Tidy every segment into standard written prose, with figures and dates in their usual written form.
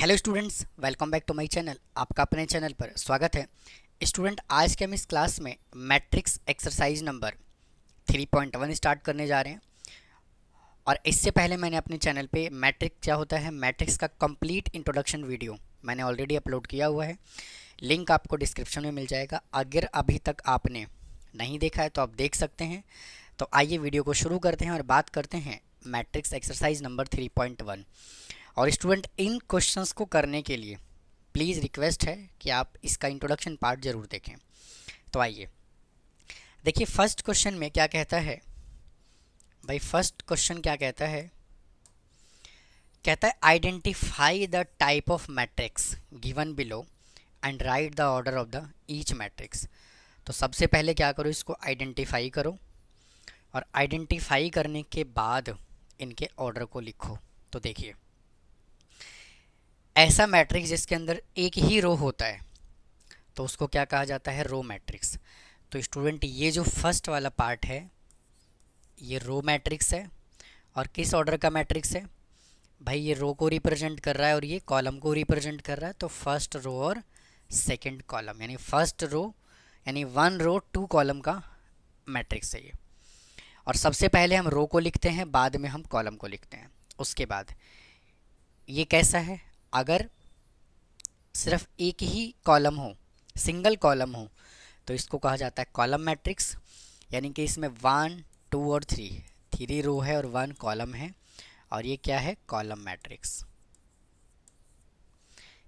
Hello students, welcome back to my channel. आपका अपने channel पर स्वागत है। स्टूडेंट, आज के हम इस क्लास में मैट्रिक्स एक्सरसाइज नंबर 3.1 स्टार्ट करने जा रहे हैं। और इससे पहले मैंने अपने चैनल पे मैट्रिक्स क्या होता है, मैट्रिक्स का कंप्लीट इंट्रोडक्शन वीडियो मैंने ऑलरेडी अपलोड किया हुआ है। लिंक आपको डिस्क्रिप्शन में मिल जाएगा। अगर अभी तक आपने नहीं देखा है तो आप देख सकते हैं। तो आइए वीडियो को शुरू करते हैं और बात करते हैं मैट्रिक्स एक्सरसाइज नंबर 3.1। और स्टूडेंट, इन क्वेश्चंस को करने के लिए प्लीज़ रिक्वेस्ट है कि आप इसका इंट्रोडक्शन पार्ट ज़रूर देखें। तो आइए देखिए, फर्स्ट क्वेश्चन में क्या कहता है भाई। फर्स्ट क्वेश्चन क्या कहता है, कहता है identify the type of matrix given below and right the order of the each matrix. तो सबसे पहले क्या करो, इसको आइडेंटिफाई करो और आइडेंटिफाई करने के बाद इनके ऑर्डर को लिखो। तो देखिए, ऐसा मैट्रिक्स जिसके अंदर एक ही रो होता है तो उसको क्या कहा जाता है, रो मैट्रिक्स। तो स्टूडेंट, ये जो फर्स्ट वाला पार्ट है ये रो मैट्रिक्स है। और किस ऑर्डर का मैट्रिक्स है भाई, ये रो को रिप्रेजेंट कर रहा है और ये कॉलम को रिप्रेजेंट कर रहा है। तो फर्स्ट रो और सेकंड कॉलम, यानी फर्स्ट रो यानी 1 रो 2 कॉलम का मैट्रिक्स है ये। और सबसे पहले हम रो को लिखते हैं, बाद में हम कॉलम को लिखते हैं। उसके बाद ये कैसा है, अगर सिर्फ एक ही कॉलम हो, सिंगल कॉलम हो, तो इसको कहा जाता है कॉलम मैट्रिक्स। यानी कि इसमें 1 2 और 3 रो है और 1 कॉलम है, और ये क्या है, कॉलम मैट्रिक्स।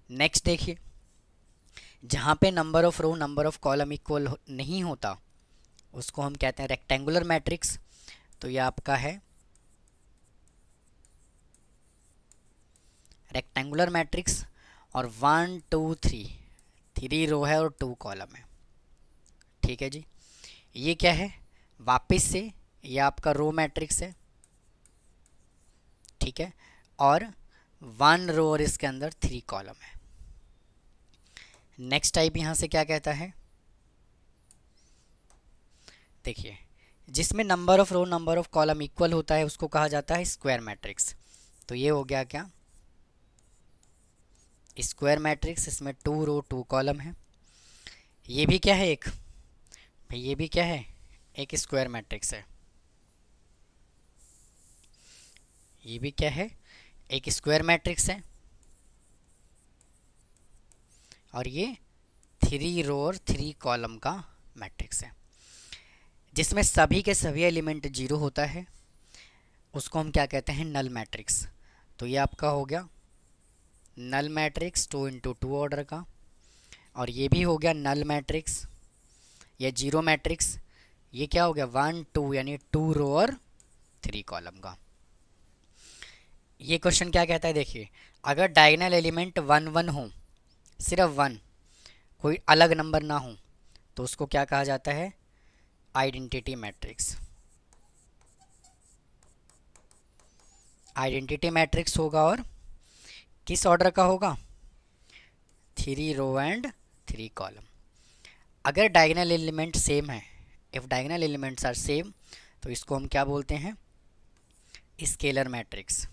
नेक्स्ट देखिए, जहाँ पे number of row number of column equal नहीं होता उसको हम कहते हैं रेक्टेंगुलर मैट्रिक्स। तो ये आपका है रेक्टेंगुलर मैट्रिक्स। और 1 2 3 रो है और 2 कॉलम है। ठीक है जी, ये क्या है, वापस से ये आपका रो मैट्रिक्स है। ठीक है, और 1 रो और इसके अंदर 3 कॉलम है। नेक्स्ट टाइप यहाँ से क्या कहता है, देखिए, जिसमें number of row number of column equal होता है उसको कहा जाता है स्क्वायर मैट्रिक्स। तो ये हो गया क्या, स्क्वायर मैट्रिक्स। इसमें 2 रो 2 कॉलम है। ये भी क्या है, एक भाई ये भी क्या है, एक स्क्वायर मैट्रिक्स है। ये भी क्या है, एक स्क्वायर मैट्रिक्स है। और ये 3 रो और 3 कॉलम का मैट्रिक्स है। जिसमें सभी के सभी एलिमेंट 0 होता है उसको हम क्या कहते हैं, नल मैट्रिक्स। तो ये आपका हो गया नल मैट्रिक्स 2 × 2 ऑर्डर का। और ये भी हो गया नल मैट्रिक्स या 0 मैट्रिक्स। ये क्या हो गया, 1 2 यानी 2 रो और 3 कॉलम का। ये क्वेश्चन क्या कहता है, देखिए, अगर डायगोनल एलिमेंट 1 1 हो, सिर्फ 1, कोई अलग नंबर ना हो, तो उसको क्या कहा जाता है, आइडेंटिटी मैट्रिक्स। आइडेंटिटी मैट्रिक्स होगा और किस ऑर्डर का होगा, 3 रो एंड 3 कॉलम। अगर डायगोनल एलिमेंट सेम है, if diagonal elements are same, तो इसको हम क्या बोलते हैं, स्केलर मैट्रिक्स।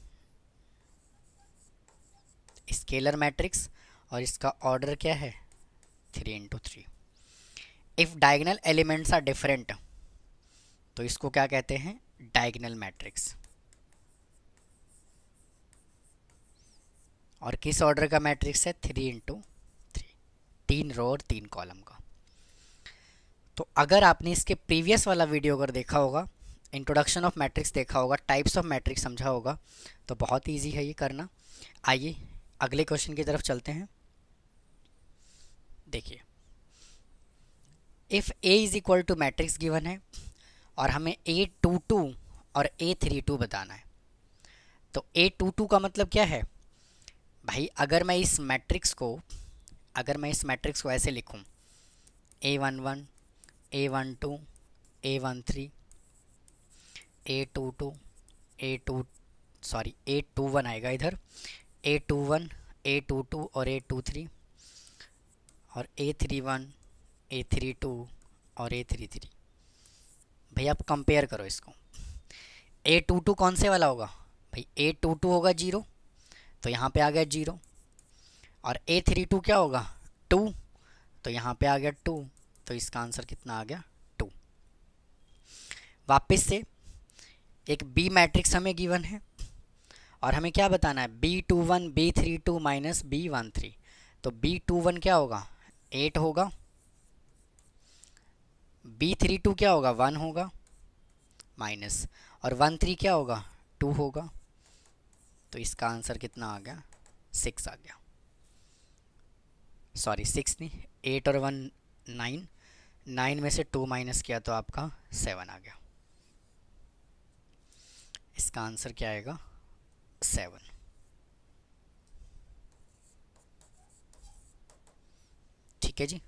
स्केलर मैट्रिक्स, और इसका ऑर्डर क्या है, 3 × 3। If diagonal elements are different तो इसको क्या कहते हैं, डायगोनल मैट्रिक्स। और किस ऑर्डर का मैट्रिक्स है, 3 × 3, 3 रो और 3 कॉलम का। तो अगर आपने इसके प्रीवियस वाला वीडियो अगर देखा होगा, इंट्रोडक्शन ऑफ मैट्रिक्स देखा होगा, टाइप्स ऑफ मैट्रिक्स समझा होगा, तो बहुत ईजी है ये करना। आइए अगले क्वेश्चन की तरफ चलते हैं। देखिए, if A is equal to matrix given है और हमें A22 और A32 बताना है। तो A22 का मतलब क्या है भाई, अगर मैं इस मैट्रिक्स को ऐसे लिखूं, A11 A12 A13 A22 A21 आएगा इधर, A21 A22 और A23 और A31 A32 और A33। भैया आप कंपेयर करो इसको, A22 कौन से वाला होगा भाई, A22 होगा 0, तो यहाँ पे आ गया 0। और A32 क्या होगा 2, तो यहाँ पे आ गया 2, तो इसका आंसर कितना आ गया 2। वापस से एक B मैट्रिक्स हमें गिवन है और हमें क्या बताना है B21 B32 माइनस B13, तो B21 क्या होगा 8 होगा, B32 क्या होगा 1 होगा माइनस, और 13 क्या होगा 2 होगा, तो इसका आंसर कितना आ गया 6 आ गया। सॉरी 6 नहीं, 8 और 1 9, 9 में से 2 माइनस किया तो आपका 7 आ गया। इसका आंसर क्या आएगा 7। ठीक है जी,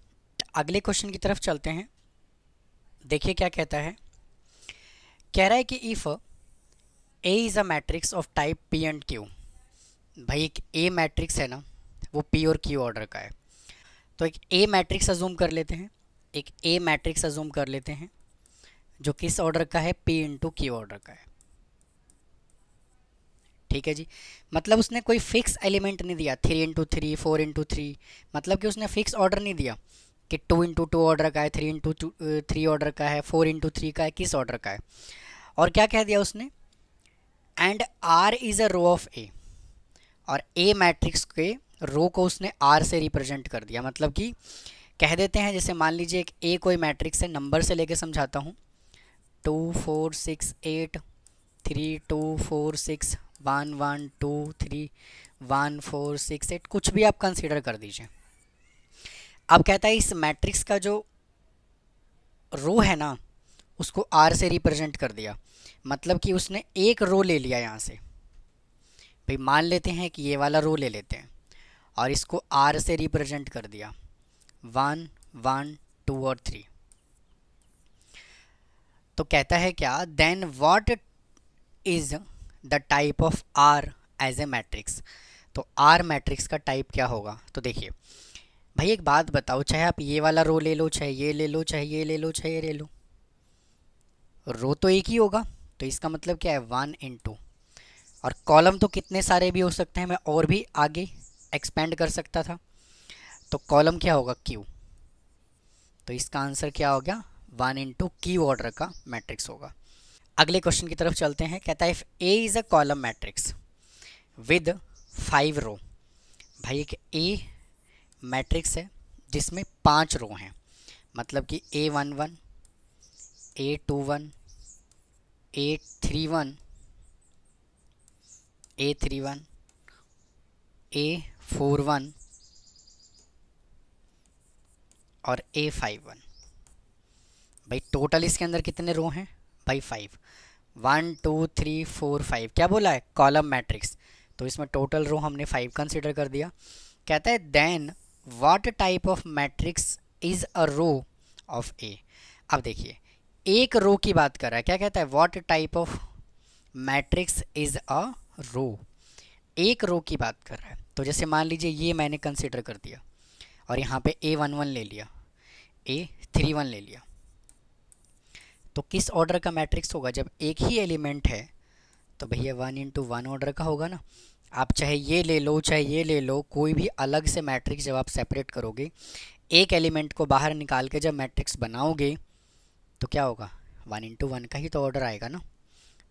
अगले क्वेश्चन की तरफ चलते हैं। देखिए क्या कहता है, कह रहा है कि if A is a matrix of type P and Q. भाई एक ए मैट्रिक्स है ना, वो पी और क्यू ऑर्डर का है, तो एक ए मैट्रिक्स अजूम कर लेते हैं, एक ए मैट्रिक्स अजूम कर लेते हैं जो किस ऑर्डर का है पी इंटू क्यू ऑर्डर का है। ठीक है जी, मतलब उसने कोई फिक्स एलिमेंट नहीं दिया 3 इंटू 3 4 इंटू 3, मतलब कि उसने फिक्स ऑर्डर नहीं दिया कि 2 इंटू 2 ऑर्डर का है, 3 इंटू 3 ऑर्डर का है, 4 इंटू 3 का है, किस ऑर्डर का है। और क्या कह दिया उसने, and R is a row of A, और ए मैट्रिक्स के रो को उसने आर से रिप्रेजेंट कर दिया। मतलब कि कह देते हैं, जैसे मान लीजिए एक ए कोई मैट्रिक्स है, नंबर से लेके समझाता हूँ, 2 4 6 8 3 2 4 6 1 1 2 3 1 4 6 8, कुछ भी आप कंसीडर कर दीजिए। अब कहता है इस मैट्रिक्स का जो रो है ना उसको आर से रिप्रेजेंट कर दिया, मतलब कि उसने एक रो ले लिया यहाँ से। भाई मान लेते हैं कि ये वाला रो ले लेते हैं और इसको आर से रिप्रेजेंट कर दिया 1 1 2 और 3। तो कहता है क्या, then what is the type of R as a matrix. तो आर मैट्रिक्स का टाइप क्या होगा। तो देखिए भाई एक बात बताओ, चाहे आप ये वाला रो ले लो, चाहे ये ले लो, चाहे ये ले लो, चाहे ये ले लो, रो तो एक ही होगा। तो इसका मतलब क्या है 1 इंटू, और कॉलम तो कितने सारे भी हो सकते हैं, मैं और भी आगे एक्सपेंड कर सकता था। तो कॉलम क्या होगा क्यू, तो इसका आंसर क्या हो गया 1 इंटू क्यू ऑर्डर का मैट्रिक्स होगा। अगले क्वेश्चन की तरफ चलते हैं। कहता है if A is a column matrix with 5 रो। भाई एक ए मैट्रिक्स है जिसमें 5 रो हैं, मतलब कि A11 A21 A31 A31 A41 और A51। भाई टोटल इसके अंदर कितने रो हैं भाई 5, 1 2 3 4 5, क्या बोला है कॉलम मैट्रिक्स, तो इसमें टोटल रो हमने 5 कंसिडर कर दिया। कहता है then what type of matrix is a row of A. अब देखिए एक रो की बात कर रहा है, क्या कहता है what type of matrix is a row, एक रो की बात कर रहा है। तो जैसे मान लीजिए ये मैंने कंसिडर कर दिया और यहाँ पे A11 ले लिया, A31 ले लिया, तो किस ऑर्डर का मैट्रिक्स होगा। जब एक ही एलिमेंट है तो भैया 1 इंटू 1 ऑर्डर का होगा ना। आप चाहे ये ले लो चाहे ये ले लो, कोई भी अलग से मैट्रिक्स जब आप सेपरेट करोगे, एक एलिमेंट को बाहर निकाल के जब मैट्रिक्स बनाओगे तो क्या होगा 1 इंटू 1 का ही तो ऑर्डर आएगा ना।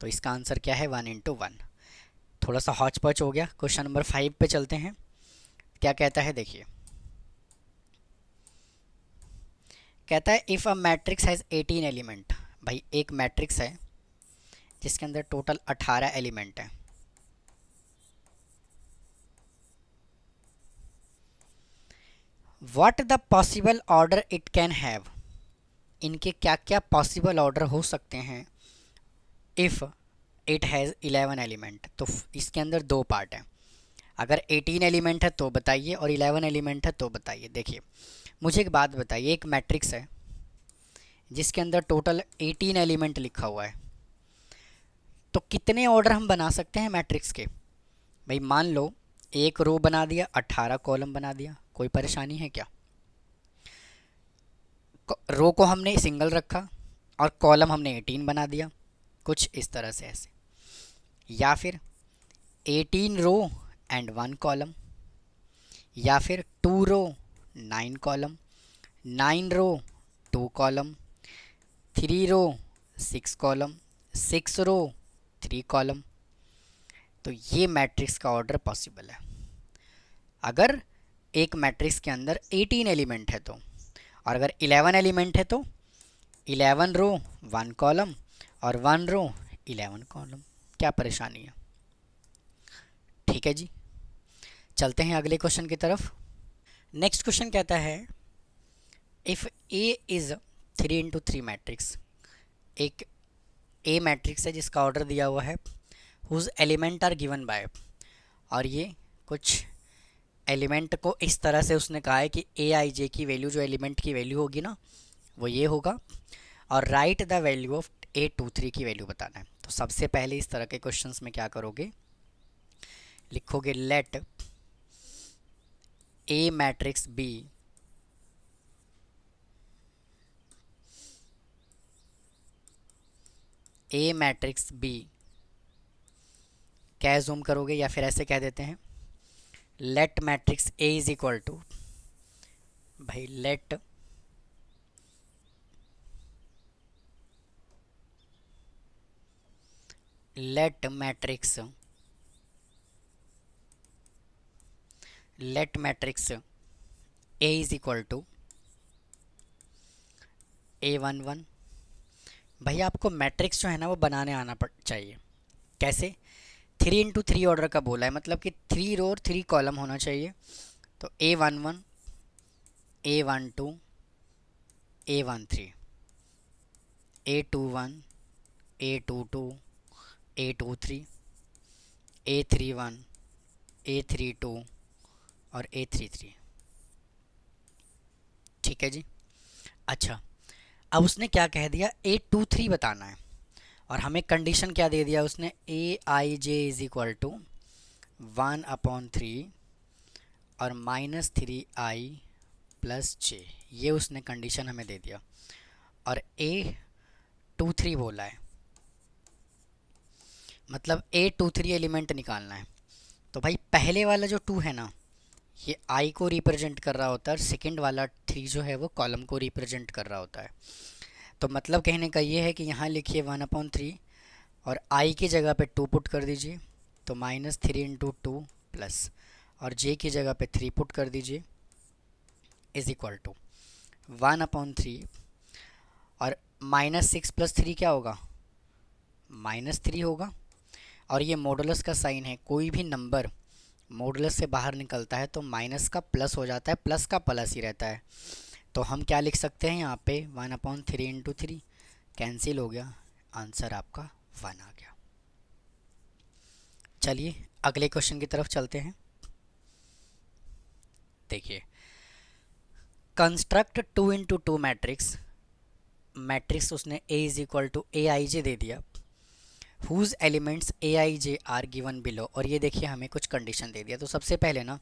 तो इसका आंसर क्या है 1 इंटू 1। थोड़ा सा हॉच पॉच हो गया। क्वेश्चन नंबर 5 पे चलते हैं। क्या कहता है देखिए, कहता है if a matrix has 18 element. भाई एक मैट्रिक्स है जिसके अंदर टोटल 18 एलिमेंट हैं। What the possible order it can have. इनके क्या क्या पॉसिबल ऑर्डर हो सकते हैं इफ़ इट हैज़ 11 एलिमेंट। तो इसके अंदर दो पार्ट हैं, अगर 18 एलिमेंट है तो बताइए और 11 एलिमेंट है तो बताइए। देखिए मुझे एक बात बताइए, एक मैट्रिक्स है जिसके अंदर टोटल 18 एलिमेंट लिखा हुआ है, तो कितने ऑर्डर हम बना सकते हैं मैट्रिक्स के। भाई मान लो एक रो बना दिया, 18 कॉलम बना दिया, कोई परेशानी है क्या। रो को हमने सिंगल रखा और कॉलम हमने 18 बना दिया, कुछ इस तरह से ऐसे। या फिर 18 रो एंड 1 कॉलम, या फिर 2 रो 9 कॉलम, 9 रो 2 कॉलम, 3 रो 6 कॉलम, 6 रो 3 कॉलम। तो ये मैट्रिक्स का ऑर्डर पॉसिबल है अगर एक मैट्रिक्स के अंदर 18 एलिमेंट है तो, और अगर 11 एलिमेंट है तो 11 रो 1 कॉलम और 1 रो 11 कॉलम। क्या परेशानी है? ठीक है जी, चलते हैं अगले क्वेश्चन की तरफ। नेक्स्ट क्वेश्चन कहता है if A is 3 into 3 matrix, एक ए मैट्रिक्स है जिसका ऑर्डर दिया हुआ है, whose element are given by, और ये कुछ एलिमेंट को इस तरह से उसने कहा है कि ए आई जे की वैल्यू, जो एलिमेंट की वैल्यू होगी ना वो ये होगा, और right the value of A23 की वैल्यू बताना है। तो सबसे पहले इस तरह के क्वेश्चंस में क्या करोगे, लिखोगे let A matrix B A matrix B, क्या जूम करोगे या फिर ऐसे कह देते हैं let matrix A is equal to, भाई let matrix A is equal to A11। भैया आपको मैट्रिक्स जो है ना वो बनाने आना चाहिए। कैसे? 3 इंटू 3 ऑर्डर का बोला है, मतलब कि 3 रो और 3 कॉलम होना चाहिए। तो A11, A12, A13, A21, A22, A23, A31, A32 और A33। ठीक है जी। अच्छा, अब उसने क्या कह दिया, A23 बताना है, और हमें कंडीशन क्या दे दिया उसने, AIJ इज इक्वल टू 1/3 और -3i प्लस j, ये उसने कंडीशन हमें दे दिया। और A23 बोला है, मतलब A23 एलिमेंट निकालना है। तो भाई पहले वाला जो 2 है ना ये i को रिप्रेजेंट कर रहा होता है, और सेकंड वाला 3 जो है वो कॉलम को रिप्रेजेंट कर रहा होता है। तो मतलब कहने का ये है कि यहाँ लिखिए 1/3 और i की जगह पे 2 पुट कर दीजिए, तो -3 इंटू 2 प्लस, और j की जगह पे 3 पुट कर दीजिए, इज इक्वल टू 1/3 और -6 प्लस 3 क्या होगा, -3 होगा। और ये मॉडुलस का साइन है, कोई भी नंबर मॉडुलस से बाहर निकलता है तो माइनस का प्लस हो जाता है, प्लस का प्लस ही रहता है। तो हम क्या लिख सकते हैं यहाँ पे 1/3 इंटू 3 कैंसिल हो गया, आंसर आपका 1 आ गया। चलिए अगले क्वेश्चन की तरफ चलते हैं। देखिए, कंस्ट्रक्ट 2 इंटू 2 मैट्रिक्स उसने A is equal to AIJ दे दिया, whose elements AIJ are given below, और ये देखिए हमें कुछ कंडीशन दे दिया। तो सबसे पहले ना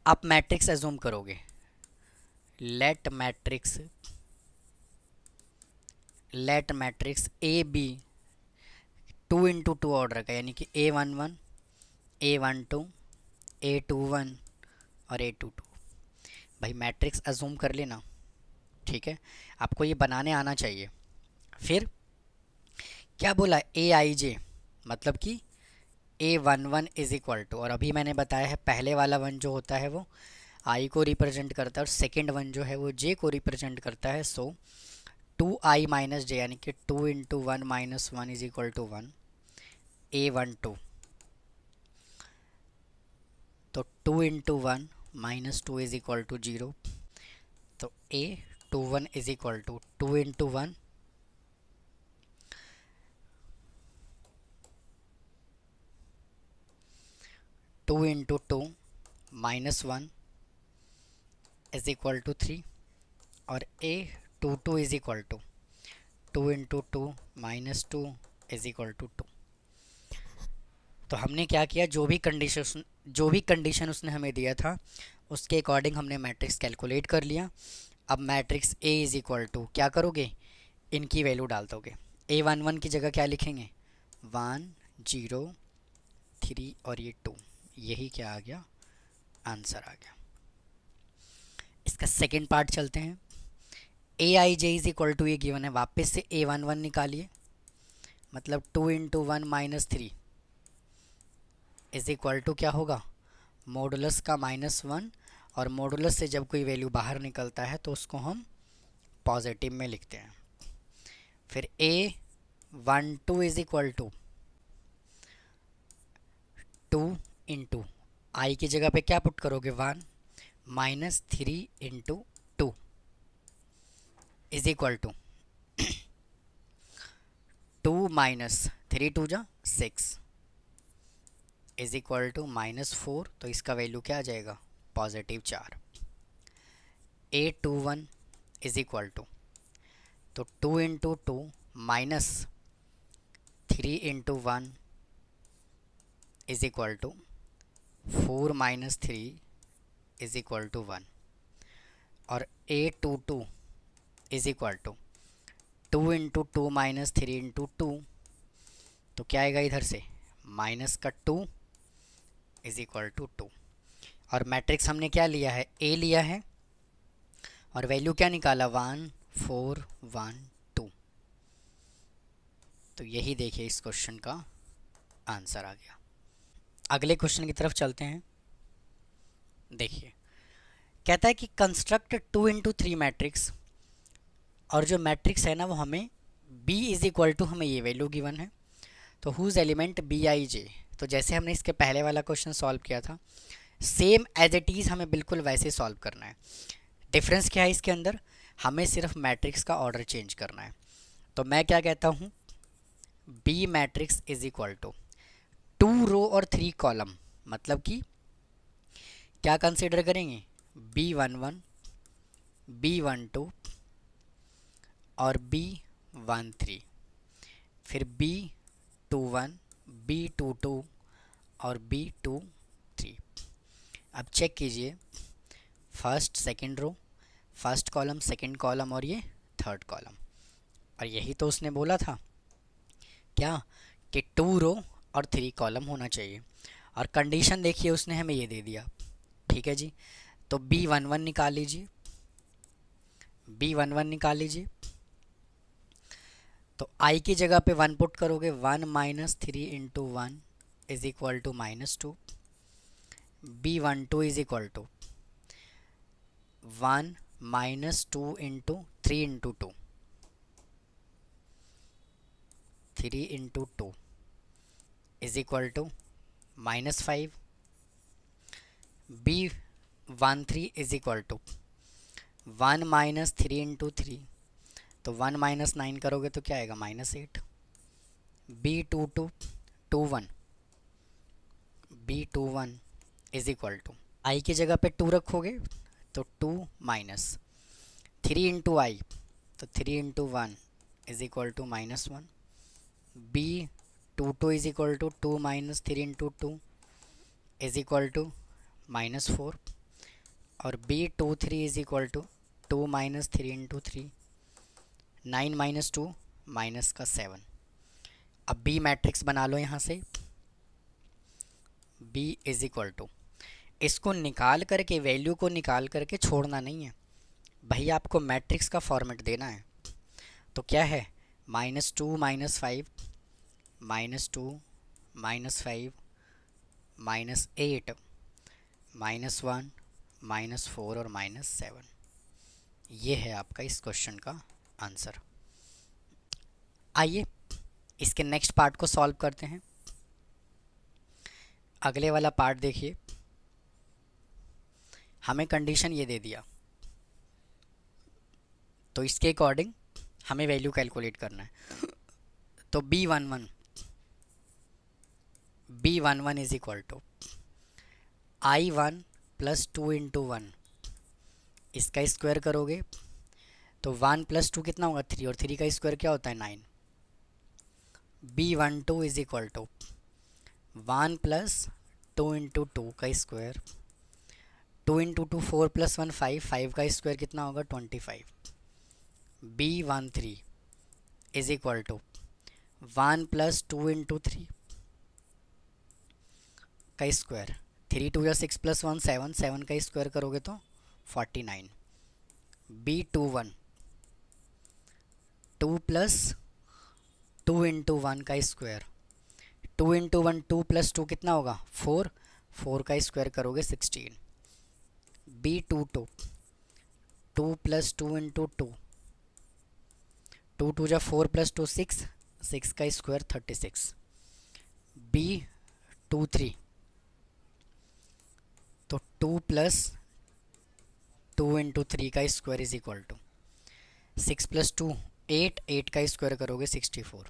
आप मैट्रिक्स एज्यूम करोगे, let matrix A be 2 into 2 order का, यानी कि A11, A12, A21 और A22। भाई मैट्रिक्स एज्यूम कर लेना, ठीक है, आपको ये बनाने आना चाहिए। फिर क्या बोला, AIJ मतलब कि A11 इज इक्वल टू, और अभी मैंने बताया है पहले वाला 1 जो होता है वो I को रिप्रेजेंट करता है, और सेकेंड 1 जो है वो J को रिप्रेजेंट करता है। सो 2i माइनस j, यानी कि 2 into 1 minus 1 is equal to 1, A12। तो 2 into 1 minus 2 is equal to 0, तो A21 is equal to 2 into 1 2 into 2 minus 1 is equal to 3, और A22 is equal to 2 into 2 minus 2 is equal to 2। तो हमने क्या किया, जो भी कंडीशन उसने हमें दिया था उसके अकॉर्डिंग हमने मैट्रिक्स कैलकुलेट कर लिया। अब matrix A is equal to क्या करोगे, इनकी वैल्यू डाल दोगे। A11 की जगह क्या लिखेंगे, 1 0 3 और ये 2, यही क्या आ गया आंसर आ गया। इसका सेकेंड पार्ट चलते हैं। A I J is equal to, ये गिवन है, वापस से A11 निकालिए, मतलब 2 into 1 minus 3 is equal to क्या होगा, मॉडुलस का -1, और मॉडुलस से जब कोई वैल्यू बाहर निकलता है तो उसको हम पॉजिटिव में लिखते हैं। फिर A12 is equal to 2 into I की जगह पे क्या पुट करोगे 1 minus 3 into 2 is equal to 2 minus 3 2 जा 6 इज इक्वल टू -4, तो इसका वैल्यू क्या आ जाएगा, positive 4। A21 is equal to, तो 2 into 2 minus 3 into 1 is equal to 4 minus 3 is equal to 1, और A22 is equal to 2 into 2 minus 3 into 2, तो क्या आएगा इधर से माइनस का 2 इज इक्वल टू 2। और मैट्रिक्स हमने क्या लिया है, ए लिया है, और वैल्यू क्या निकाला 1 4 1 2। तो यही देखिए इस क्वेश्चन का आंसर आ गया। अगले क्वेश्चन की तरफ चलते हैं। देखिए कहता है कि कंस्ट्रक्ट 2 इंटू 3 मैट्रिक्स, और जो मैट्रिक्स है ना वो हमें B इज इक्वल टू, हमें ये वैल्यू गिवन है, तो हुज एलिमेंट BIJ। तो जैसे हमने इसके पहले वाला क्वेश्चन सॉल्व किया था, सेम एज इट इज़ हमें बिल्कुल वैसे सॉल्व करना है। डिफरेंस क्या है इसके अंदर, हमें सिर्फ मैट्रिक्स का ऑर्डर चेंज करना है। तो मैं क्या कहता हूँ, B matrix is equal to 2 row और 3 कॉलम, मतलब कि क्या कंसिडर करेंगे, B11 B12 और B13, फिर B21 B22 और B23। अब चेक कीजिए, first second row, first column second column और ये थर्ड कॉलम, और यही तो उसने बोला था क्या कि 2 रो और 3 कॉलम होना चाहिए, और कंडीशन देखिए उसने हमें ये दे दिया। ठीक है जी, तो B11 निकाल लीजिए, B11 निकाल लीजिए, तो आई की जगह पे 1 पुट करोगे, 1 minus 3 into 1 is equal to -2। B12 is equal to 1 minus 2 into 3 into 2, 3 into 2 is equal to -5। B13 is equal to 1 minus 3 into 3, तो 1 माइनस 9 करोगे तो क्या आएगा -8। B22 B21 is equal to, आई की जगह पे 2 रखोगे तो 2 माइनस 3 इंटू आई, तो 3 into 1 is equal to -1। B22 is equal to 2 minus 3 into 2 is equal to -4, और B23 is equal to 2 minus 3 into 3, 9 minus 2 minus का 7। अब B मैट्रिक्स बना लो यहाँ से, B इज इक्वल टू, इसको निकाल करके, वैल्यू को निकाल करके छोड़ना नहीं है भाई, आपको मैट्रिक्स का फॉर्मेट देना है। तो क्या है, -2 -5 -2 -5 -8 -1 -4 और -7। ये है आपका इस क्वेश्चन का आंसर। आइए इसके नेक्स्ट पार्ट को सॉल्व करते हैं। अगले वाला पार्ट देखिए, हमें कंडीशन ये दे दिया, तो इसके अकॉर्डिंग हमें वैल्यू कैलकुलेट करना है। तो B11 is equal to I1 plus 2 into 1, इसका स्क्वायर करोगे तो 1 प्लस 2 कितना होगा 3, और 3 का स्क्वायर क्या होता है 9। B12 is equal to 1 plus 2 into 2 का स्क्वायर, 2 इंटू 2 4 प्लस 1 5, 5 का स्क्वायर कितना होगा 25। B13 is equal to 1 plus 2 into 3 का स्क्वायर, 3 2 6 + 1 7, 7 का स्क्वायर करोगे तो 49। B21 2 + 2 × 1 का स्क्वायर, 2 × 1 2 + 2 कितना होगा 4, 4 का स्क्वायर करोगे 16। B22 2 + 2 × 2, 2 2 = 4 + 2 6, 6 का स्क्वायर 36। B23 तो 2 + 2 × 3 का स्क्वायर इज इक्वल टू 6 + 2 8, 8 का स्क्वायर करोगे 64।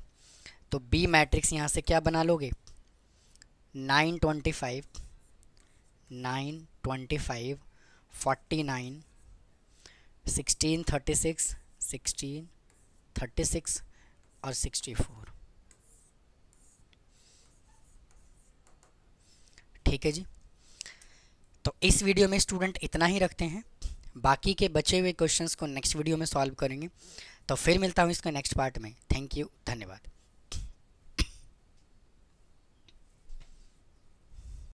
तो बी मैट्रिक्स यहाँ से क्या बना लोगे 9 25 9 25 49 16 36 16 36 और 64। ठीक है जी। तो इस वीडियो में स्टूडेंट इतना ही रखते हैं, बाकी के बचे हुए क्वेश्चंस को नेक्स्ट वीडियो में सॉल्व करेंगे। तो फिर मिलता हूँ इसके नेक्स्ट पार्ट में। थैंक यू, धन्यवाद।